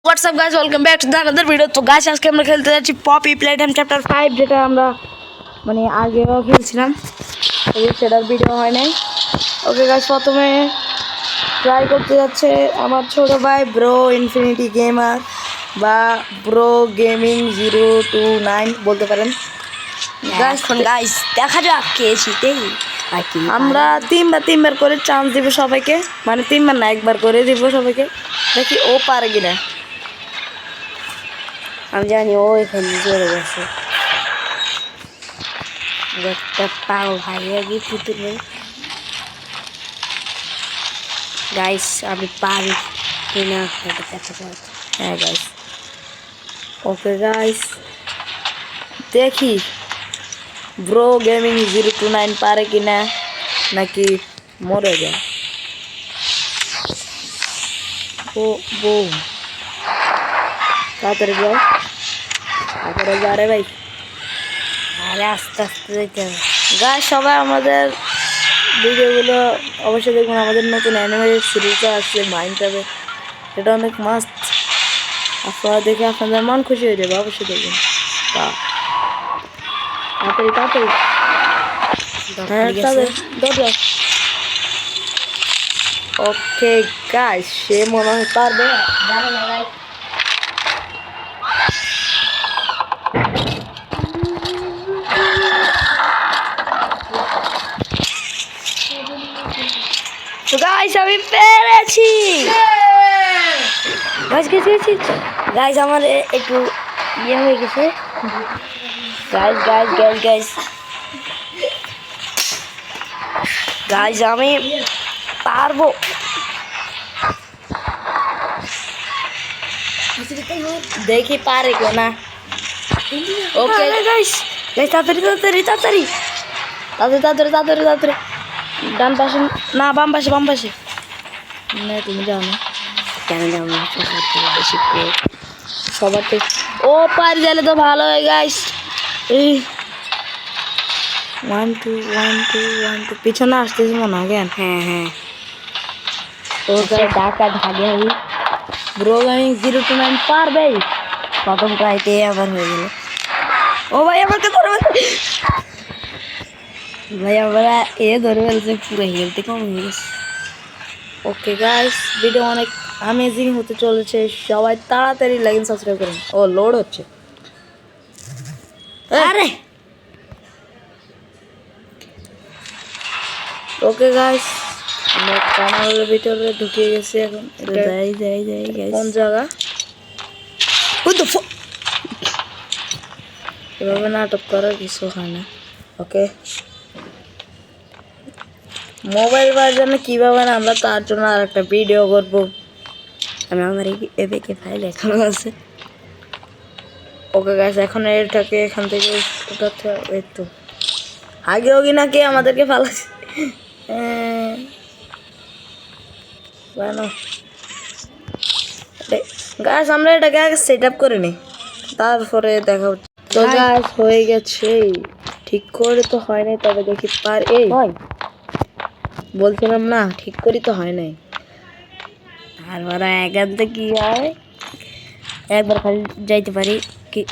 WhatsApp guys, welcome back to the another video. তো guys, আজকে আমরা খেলতে যাচ্ছি পপি প্লেটাইম চ্যাপ্টার 5, যেটা আমরা আগেও খেলছিলাম, সেটার ভিডিও হয় নাই। ওকে গাইস, প্রথমে ট্রাই করতে যাচ্ছে আমার ছোট ভাই ব্রো ইনফিনিটি গেমার বা ব্রো গেমিং 029 বলতে পারেন। গাইস দেখা যাক কে জিতে। আমরা তিনবার করে চান্স দিব সবাইকে, মানে তিনবার না, একবার করে দিব সবাইকে, দেখি ও পারে কিনা। আমি জানি ও এখানে চলে গেছে। একটা পাও ভাই আগে ফুটুর ভাই। গাইস আমি পারি কিনা সেটা দেখা যাক। হ্যাঁ গাইস, ওকে গাইস, দেখি ব্রো গেমিং 029 পারে কিনা নাকি মরে যায়। ও বুম, তাড়াতাড়ি যাও, তাড়াতাড়ি যা রে ভাই। আরে আস্তে আস্তে যেতে হবে। গাইস, সবাই আমাদের ভিডিওগুলো অবশ্যই দেখবেন। আমাদের নতুন অ্যানিমেটেড সিরিজটা আসছে মাইনক্রাফটে, এটা অনেক মাস্ট। আপনারা দেখে আপনাদের মন খুশি হয়ে যাবে, অবশ্যই দেখবেন। তাড়াতাড়ি তাড়াতাড়ি, হ্যাঁ তাড়াতাড়ি। ওকে গাইস, সে মনে হয় পারবে। তো গাইস, আমি পেরেছি। গাইস আমার একটু ইয়ে হয়ে গেছে। Guys guys guys guys guys, আমি পারবো। দেখি পারে কেউ না। ওকে গাইস, গাইস তাড়াতাড়ি তাড়াতাড়ি তাড়াতাড়ি তাড়াতাড়ি তাড়াতাড়ি তাড়াতাড়ি তাড়াতাড়ি। ডান পাশে না, বাম পাশে, বাম পাশে। না তুমি যাও না, কেন আমার বেশি সবার তো ও পারি গেলে তো ভালো হয় গাইস। এই 1 2 1 2 1 2 পিছনে আসতেছি মনে হয়। হ্যাঁ ও ডাকা ঢাকে আমি ব্রো গেমিং 029 পারবে। প্রথম ট্রাইতে আবার হয়ে গেল। ও ভাই আমাকে ধরে ভাই আমরা ধরে ফেলছে, পুরো হেলতে কম হয়ে গেছে। ওকে গাইস, ভিডিও অনেক অ্যামেজিং হতে চলেছে। সবাই তাড়াতাড়ি লাইক এন্ড সাবস্ক্রাইব করুন। ও লোড হচ্ছে। আরে ওকে গাইস, আমরা টানেলের ভিতরে ঢুকে গেছি এখন। যাই কোন জায়গা? এভাবে নাটক করার কিছু হয় না। ওকে, মোবাইল ভার্জনে কীভাবে না, আমরা তার জন্য আর একটা ভিডিও করবো। আমি আমার এদিকে ফাইল এখনো আছে। ওকে গাইস, এখন এটাকে এখান থেকে উঠাতে হবে। একটু আগে হোক নাকি আমাদেরকে ফালাচ্ছে। গাছ, আমরা এটাকে আগে সেট আপ করে নিই, তারপরে দেখা হচ্ছে। তো গাছ হয়ে গেছে, ঠিক করে তো হয় নাই, তবে দেখি পার। এই বলছিলাম না, ঠিক করি তো হয় নাই। তারপরে এখান থেকে কি হয়, একবার খালি যাইতে পারি কি।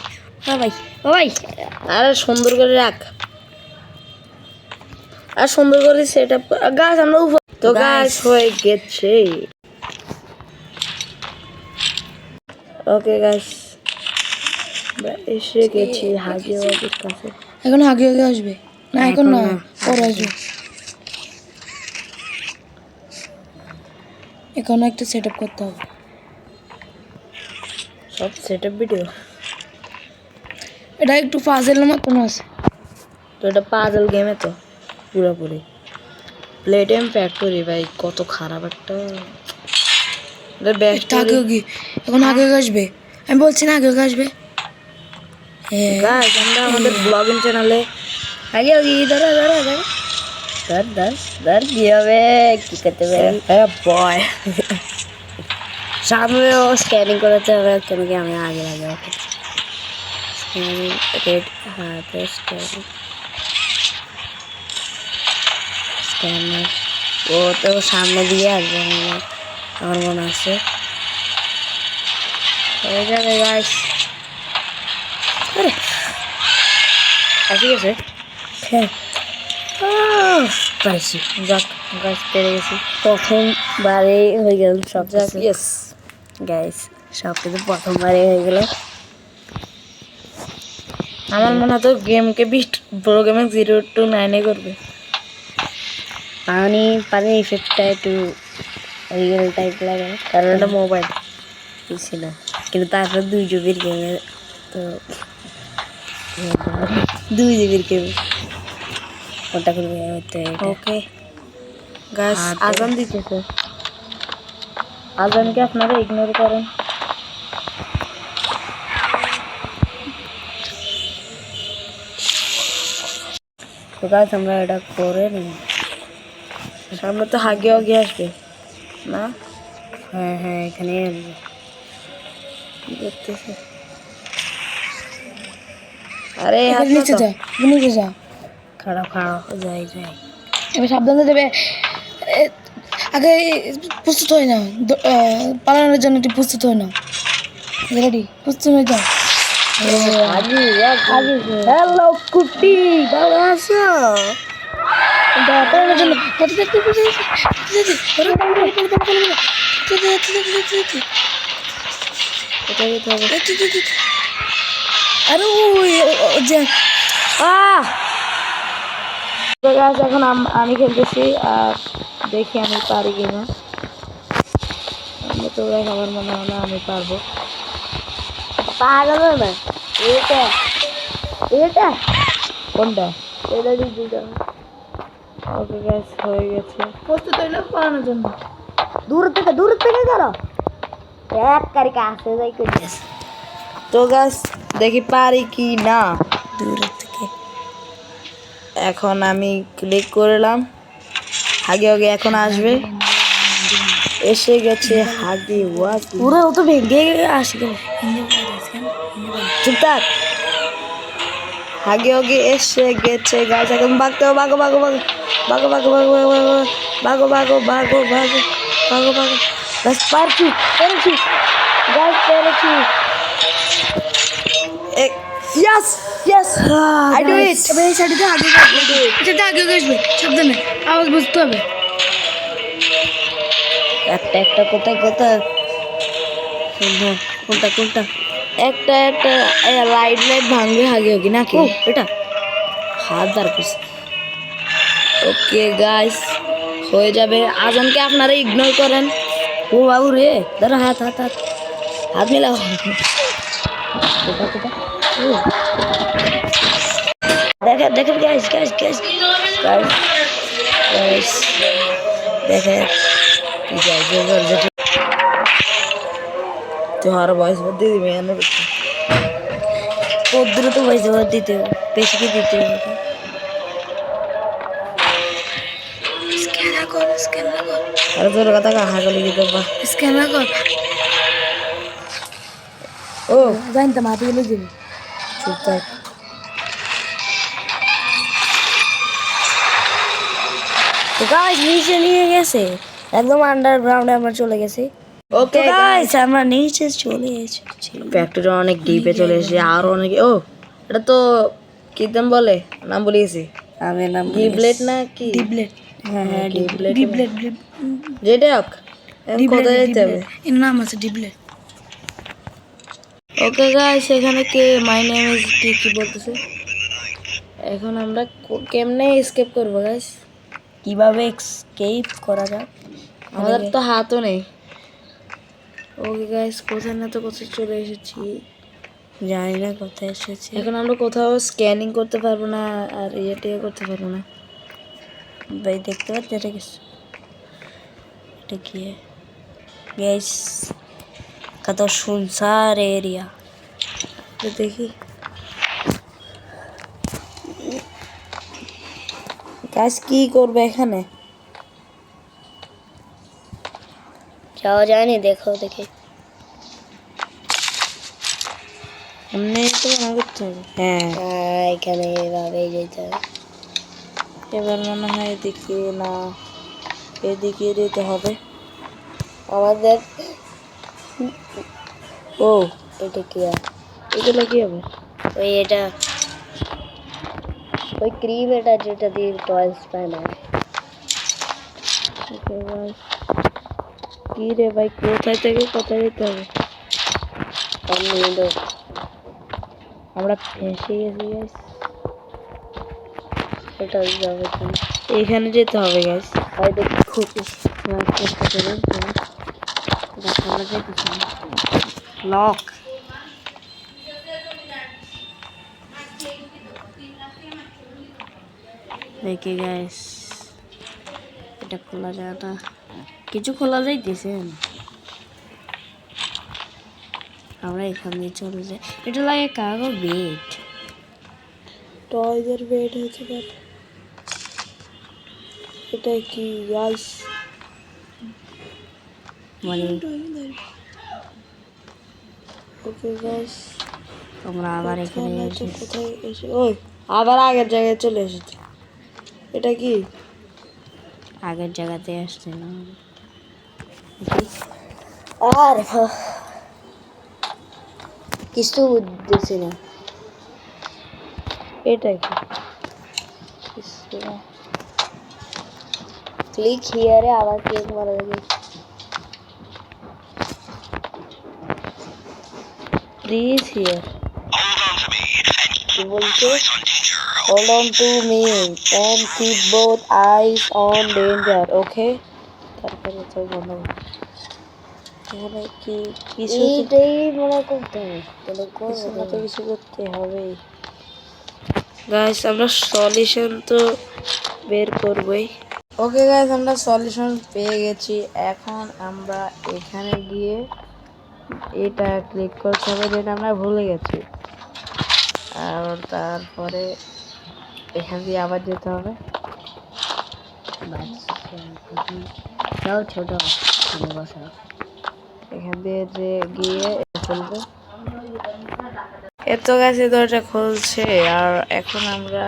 ও ভাই আরে সুন্দর করে রাখ, আর সুন্দর করে সেট আপ। গাছ আমরা উপর। তো গাছ হয়ে গেছে। ওকে গাছ, এসে গেছি হাগিয়ে বাবুর কাছে। এখন আগে আসবে না, এখন না পরে আসবে। এখন একটা সেট আপ করতে হবে। সব সেট আপ ভিডিও, এটা একটু পাজেলের মতন আছে। তো এটা পাজল গেমে তো পুরোপুরি। প্লেটাইম ফ্যাক্টরি ভাই, কত খারাপ একটা। এখন আগে আসবে, আমি বলছি না আগে আসবে। গাইস, আমরা আমাদের ব্লগিং চ্যানেলে আগে ধরো ধরো ধরো ধর ধর ধর কি হবে, কি করতে পারি বয় সামনেও স্ক্যানিং করতে হবে। কেন কি আমি আগে স্ক্যানিং রেড হাতে স্ক্যানার ও তো সামনে দিয়ে আসবে আমার মনে আছে। হয়ে যাবে গাইস। আরে ঠিক আছে, হ্যাঁ পাইছি। যাক গাছ পেরে গেছি। প্রথমবারে হয়ে গেল সব যাক কিছু ইয়েস। গাইস, সব কিছু প্রথমবারে হয়ে গেল। আমার মনে হয় তো গেমকে বড় গেমে 0 to 9 করবে। পানির ইফেক্টটা একটু রিয়েল টাইপ লাগে, কারণ এটা মোবাইল। কিছু না, কিন্তু তারপর 2 জিবির গেমে তো 2 জিবির গেম ওটা করবে হয়তো। ওকে গাইস, হ্যাঁ, তো- আজান দিতেছে। আজানকে আপনারা ইগনোর করেন। তো গাইস আমরা এটা করে নিই। সামনে তো হাগে আগে আসবে না? হ্যাঁ হ্যাঁ, এখানে আসবে। কি করতেছে? আরে নিচে যা, নিচে যা। খারাপ খারাপ, যাই যাই। এবার সাবধানে দেবে। আগে প্রস্তুত হয় না, পালানোর জন্য একটু প্রস্তুত হয় না। রেডি, প্রস্তুত হয়ে যাও। হ্যালো কুটি, ভালো আছো? পালানোর জন্য কোথায় যেতে হবে? আরে যে তো গাছ এখন আমি খেলতেছি আর দেখি আমি পারি কিনা। আমি তো গাছ আমার মনে হয় না আমি পারবো। পাগল না এটা, এটা কোনটা? এটা দিদি। ওকে গাছ হয়ে গেছে। প্রস্তুত হইলে পালানোর জন্য। দূর থেকে করো, এক কারি কাছে যাই করে। তো গাছ দেখি পারি কি না। দূর থেকে এখন আমি ক্লিক করলাম, হাগে আগে এখন আসবে। এসে গেছে হাগে ওয়াজ। পুরো ও তো ভেঙে আসে গেল। চুপ থাক। হাগে আগে এসে গেছে গাছ। এখন ভাগতে হবে, ভাগো ভাগো ভাগো ভাগো ভাগো ভাগো ভাগো ভাগো ভাগো ভাগো ভাগো ভাগো। গাছ পারছি, পেরেছি গাছ, পেরেছি। Yes yes, I do it. এবার এই সাইডে আগে আসবে, এটাতে আগে আসবে, সাবধানে আওয়াজ বুঝতে হবে। একটা একটা কোথায় কোথায়, কোনটা কোনটা? একটা একটা লাইট লাইট ভাঙবে হাগে আগে নাকি? এটা হাত বার করছে। ওকে গাইস, হয়ে যাবে। আজানকে আপনারা ইগনোর করেন। ও বাবু রে, ধরো হাত হাত হাত হাত মিলাও। কোথা কোথা? দেখেন দেখেন gas gas gas guys guys দেখেন কি গাইস তোমার ভয়েস বদলে দিবে এনে বেশি। দ্রুত পয়সা দিতে হবে, বেশি কি দিতে হবে? স্ক্যানার কর, স্ক্যানার কর, আর তোর কথা কাহা গলি দিতে বা। স্ক্যানার কর। ও জানতাম হাতে গেলে যাবে। চুপ থাক। তো গাইস নিচে নিয়ে গেছে, একদম আন্ডারগ্রাউন্ডে আমরা চলে গেছি। ওকে গাইস আমরা নিচে চলে এসেছি। ফ্যাক্টরি অনেক ডিপে চলে এসেছে। আর অনেক ও এটা তো কি দাম বলে, নাম বলে গেছি। আমি নাম গিবলেট না কি? ডিবলেট, হ্যাঁ হ্যাঁ গিবলেট ডিবলেট, যেটা হোক। এখন কোথায় যেতে হবে? এর নাম আছে ডিবলেট। ওকে গাইস, এখানে কে মাই নেম ইজ কি কি বলতেছে। এখন আমরা কেমনে এসকেপ করবো গাইস? কিভাবে এসকেপ করা যায়? আমাদের তো হাতও নেই। ওকে গাইস, কোথায় না তো কোথায় চলে এসেছি। জানি না কোথায় এসেছি। এখন আমরা কোথাও স্ক্যানিং করতে পারবো না আর ইয়ে করতে পারবো না। ভাই দেখতে পাচ্ছি এটা কিছু, এটা কি গাইস? কত সুনসার এরিয়া। তো দেখি গাইস কি করবে এখানে। যাওয়া যায়নি, দেখো দেখি। এমনি তো মনে করতে হবে। হ্যাঁ এখানে এভাবে যেতে হবে। এবার মনে হয় এদিকে না, এদিকে যেতে হবে। আমাদের ও এটা কি আর? এগুলো কি হবে? ওই এটা ওই ক্রিম, এটা যেটা দিয়ে টয়েস বানায়। ওকে গাইস, কি রে ভাই, কোথায় থেকে কোথায় যেতে হবে? নিয়ে দাও। আমরা ফেঁসে গেছি গাইস, এটা যাবে কি? এইখানে যেতে হবে গাইস। ভাই দেখি খুবই চেষ্টা করুন। দেখা যাইতেছে না। লক দেখি গাইস, এটা খোলা যায় না, কিছু খোলা যাইতেছে না। আমরা এখান দিয়ে চলে যাই। এটা লাগে কাগো বেড। টয়দের বেড হতে পারে। এটা কি গাইস? মানে ওকে গাইস, তোমরা আবার এখানে এসে কোথায় এসে, ওই আবার আগের জায়গায় চলে এসেছে। এটা কি? আগের জায়গাতে আসছিলাম। আর কিছু বুঝতেছি না। এটা কি? ক্লিক হিয়ারে আবার ক্লিক মারা যাবে। প্লিজ হিয়ার কি বলছে? hold on to me and keep both eyes on danger, okay? তারপরে তো বলো এখানে কি কিছু এইটাই মনে করতে হবে। তাহলে কিছু না তো করবো। কিছু করতে হবে গাইস, আমরা সলিউশন তো বের করবই। ওকে গাইস, আমরা সলিউশন পেয়ে গেছি। এখন আমরা এখানে গিয়ে এটা ক্লিক করতে হবে, যেটা আমরা ভুলে গেছি। আর তারপরে এখান দিয়ে আবার যেতে হবে। যাও ছোট বসা। এখান দিয়ে যে গিয়ে খুলবে। এত গাছে দরজা খুলছে। আর এখন আমরা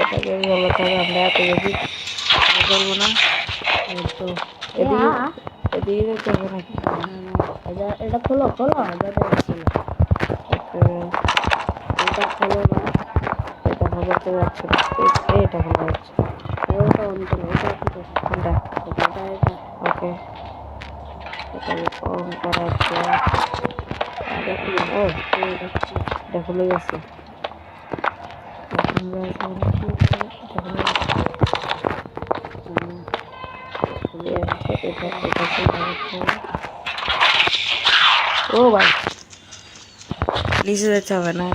এটাকে বলতে হবে, আমরা এত বেশি করবো না। তো এদিকে যেতে হবে নাকি? এটা খোলো খোলো, এটা খোলো এটা খোলো না, এটা খোলাতে যাচ্ছে না, এটা খোলা যাচ্ছে। ওটা অন করো, এটা এটা ওকে, এটা অন করার পর ও এটা খুলে গেছে। ও ভাই, নিচে যেতে হবে না?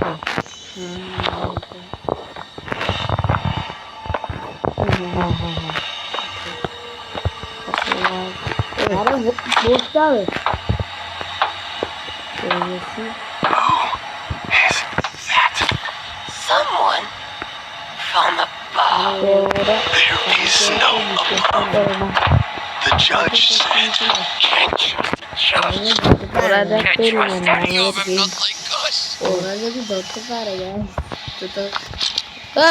আরে বসতে হবে। Someone from above. There is no above. The judge said, can't you just ওরা যা catch করবে us না turning off আমাদেরকে। and not like us? ওরা যদি ধরতে পারে guys, তো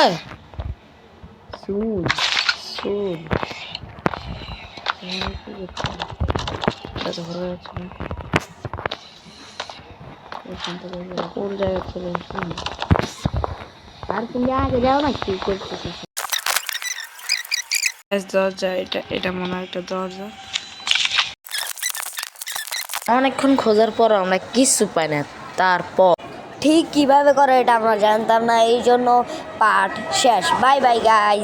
এই, শুন শুন, এটা তো ঘোরা যাচ্ছে না। কোন জায়গায় চলে এসেছি? আর তুমি আগে যাও না, কি করতেছো? দরজা, এটা এটা মনে হয় একটা দরজা। অনেকক্ষণ খোঁজার পর আমরা কিছু পাই না। তারপর ঠিক কিভাবে করে এটা আমরা জানতাম না, এই জন্য পাঠ শেষ। Bye bye guys.